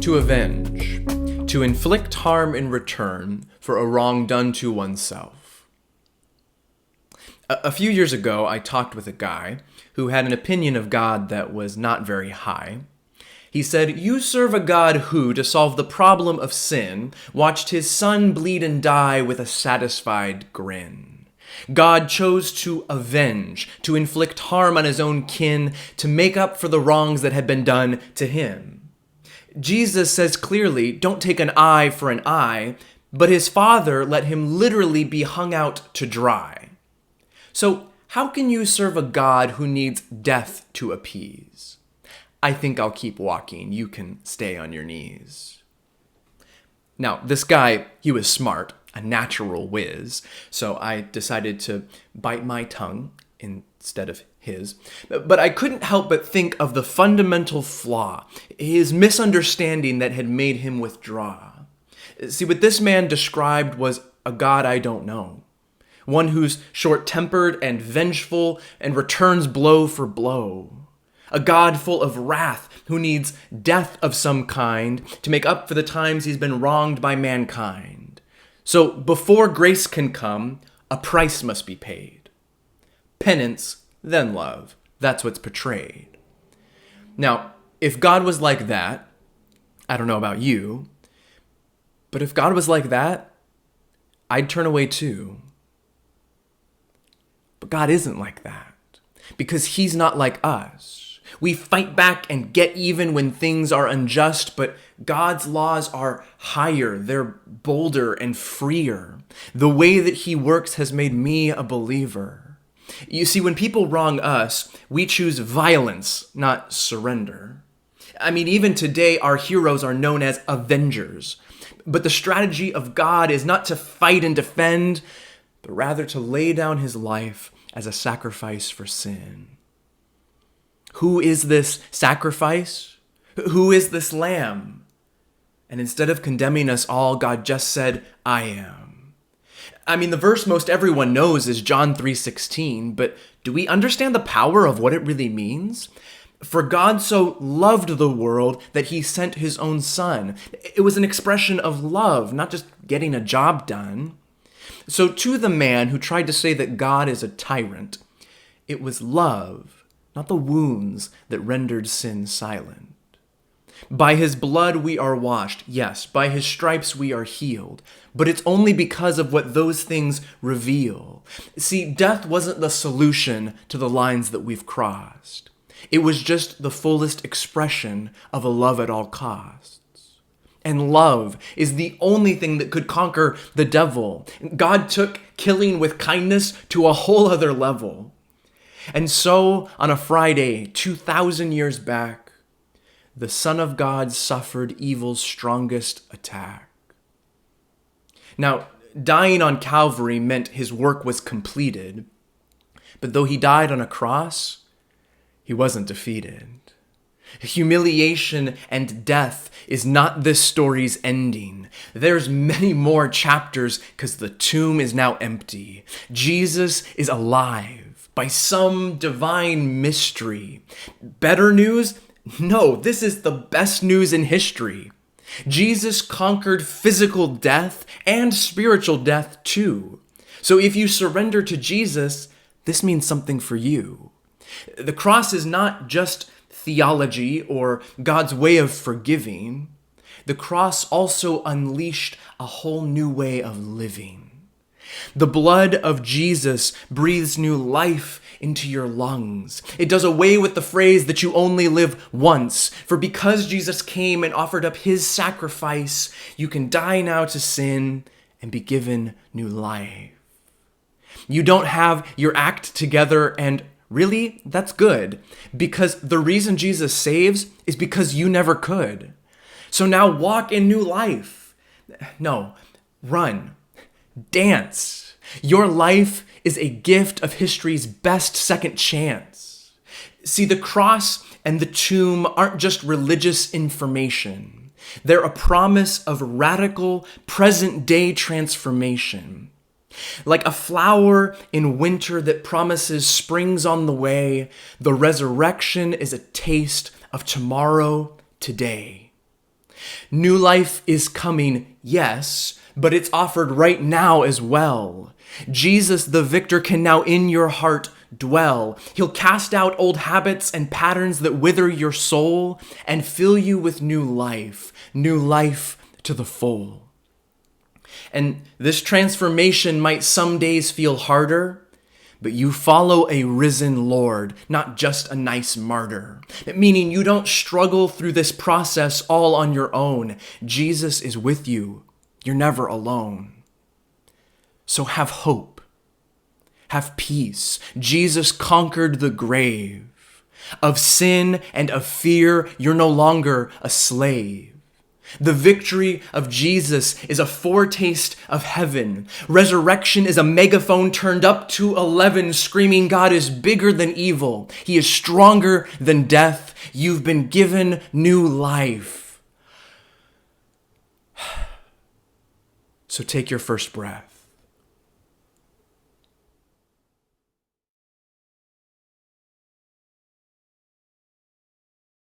to avenge, to inflict harm in return for a wrong done to oneself. A few years ago, I talked with a guy who had an opinion of God that was not very high. He said, "You serve a God who, to solve the problem of sin, watched his son bleed and die with a satisfied grin. God chose to avenge, to inflict harm on his own kin, to make up for the wrongs that had been done to him." Jesus says clearly, don't take an eye for an eye, but his Father let him literally be hung out to dry. So how can you serve a God who needs death to appease? I think I'll keep walking. You can stay on your knees. Now, this guy, he was smart, a natural whiz, so I decided to bite my tongue instead of his. But I couldn't help but think of the fundamental flaw, his misunderstanding that had made him withdraw. See, what this man described was a God I don't know. One who's short-tempered and vengeful and returns blow for blow. A God full of wrath who needs death of some kind to make up for the times he's been wronged by mankind. So before grace can come, a price must be paid. Penance, then love. That's what's portrayed. Now, if God was like that, I don't know about you, but if God was like that, I'd turn away too. But God isn't like that, because he's not like us. We fight back and get even when things are unjust, but God's laws are higher, they're bolder and freer. The way that he works has made me a believer. You see, when people wrong us, we choose violence, not surrender. I mean, even today, our heroes are known as avengers. But the strategy of God is not to fight and defend, but rather to lay down his life as a sacrifice for sin. Who is this sacrifice? Who is this lamb? And instead of condemning us all, God just said, I am. I mean, the verse most everyone knows is John 3:16, but do we understand the power of what it really means? For God so loved the world that he sent his own son. It was an expression of love, not just getting a job done. So to the man who tried to say that God is a tyrant, it was love, not the wounds, that rendered sin silent. By his blood we are washed, yes, by his stripes we are healed, but it's only because of what those things reveal. See, death wasn't the solution to the lines that we've crossed. It was just the fullest expression of a love at all costs. And love is the only thing that could conquer the devil. God took killing with kindness to a whole other level. And so, on a Friday 2,000 years back, the Son of God suffered evil's strongest attack. Now, dying on Calvary meant his work was completed, but though he died on a cross, he wasn't defeated. Humiliation and death is not this story's ending. There's many more chapters because the tomb is now empty. Jesus is alive by some divine mystery. Better news? No, this is the best news in history. Jesus conquered physical death and spiritual death too. So if you surrender to Jesus, this means something for you. The cross is not just theology or God's way of forgiving. The cross also unleashed a whole new way of living. The blood of Jesus breathes new life into your lungs. It does away with the phrase that you only live once. For because Jesus came and offered up his sacrifice, you can die now to sin and be given new life. You don't have your act together, and really, that's good, because the reason Jesus saves is because you never could. So now walk in new life. No, run, dance. Your life is a gift of history's best second chance. See, the cross and the tomb aren't just religious information. They're a promise of radical present-day transformation. Like a flower in winter that promises spring's on the way, the resurrection is a taste of tomorrow today. New life is coming, yes, but it's offered right now as well. Jesus, the victor, can now in your heart dwell. He'll cast out old habits and patterns that wither your soul and fill you with new life to the full. And this transformation might some days feel harder, but you follow a risen Lord, not just a nice martyr. Meaning you don't struggle through this process all on your own. Jesus is with you. You're never alone. So have hope. Have peace. Jesus conquered the grave. Of sin and of fear, you're no longer a slave. The victory of Jesus is a foretaste of heaven. Resurrection is a megaphone turned up to 11, screaming, God is bigger than evil. He is stronger than death. You've been given new life. So take your first breath.